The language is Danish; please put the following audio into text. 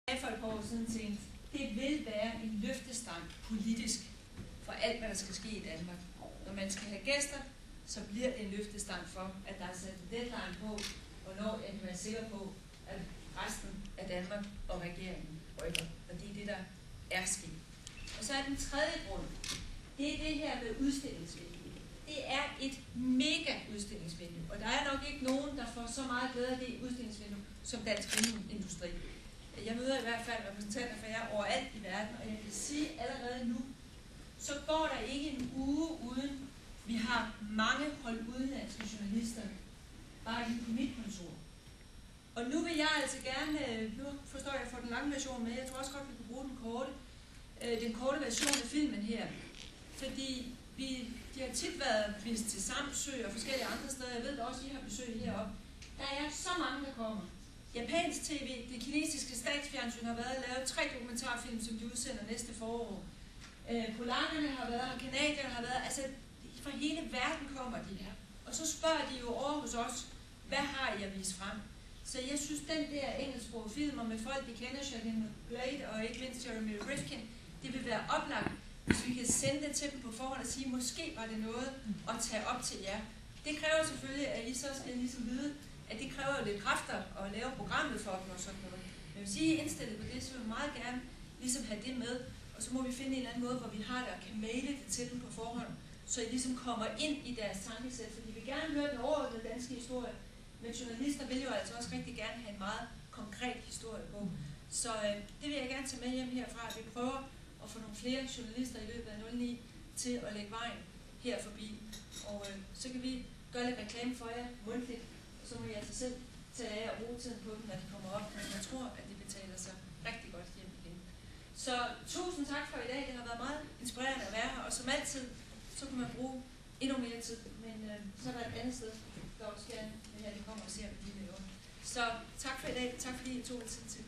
For et par år siden tænkte, det vil være en løftestang politisk for alt, hvad der skal ske i Danmark. Når man skal have gæster, så bliver det en løftestang for, at der er sat en deadline på, hvornår jeg kan være sikker på, at resten af Danmark og regeringen rykker. Og det er det, der er sket. Og så er den tredje grund, det er det her med udstillingsvindue. Det er et mega udstillingsvindue, og der er nok ikke nogen, der får så meget glæde af det udstillingsvindue som Dansk Filmindustri. Jeg møder i hvert fald repræsentanter for jer overalt i verden, og jeg kan sige allerede nu, så går der ikke en uge uden, vi har mange hold udenlandske journalister, bare lige på mit kontor. Og nu vil jeg altså gerne, nu forstår jeg, at jeg får den lange version med, jeg tror også godt, vi kan bruge den korte version af filmen her. Fordi de har tit været vist til Samsø og forskellige andre steder, jeg ved også, I har besøg heroppe. Der er så mange, der kommer. Japansk tv, det kinesiske statsfjernsyn har været lavet 3 dokumentarfilm, som de udsender næste forår. Polakkerne har været her, kanadierne har været, altså fra hele verden kommer de her. Og så spørger de jo over hos os, hvad har I at vise frem? Så jeg synes, den der engelsksprogede filmer med folk, vi kender, Shailene Blade og ikke mindst Jeremy Rifkin, det vil være oplagt, hvis vi kan sende det til dem på forhånd og sige, måske var det noget at tage op til jer. Det kræver selvfølgelig, at I så skal ligesom vide, at det kræver lidt kræfter at lave programmet for dem og sådan noget. Men hvis I er indstillet på det, så vil vi meget gerne ligesom have det med, og så må vi finde en eller anden måde, hvor vi har det og kan maile det til dem på forhånd, så I ligesom kommer ind i deres tankesæt, for de vil gerne høre den overordnede danske historie, men journalister vil jo altså også rigtig gerne have en meget konkret historie på. Så det vil jeg gerne tage med hjem herfra, at vi prøver at få nogle flere journalister i løbet af 09 til at lægge vejen her forbi. Og så kan vi gøre lidt reklame for jer mundtligt, så må I altså selv tage af og bruge tiden på dem, når de kommer op. Men jeg tror, at det betaler sig rigtig godt hjem igen. Så tusind tak for i dag. Det har været meget inspirerende at være her. Og som altid, så kan man bruge endnu mere tid. Men så er der et andet sted, der også gerne vil have, at de kommer og ser, hvad de laver. Så tak for i dag. Tak fordi I tog tid til.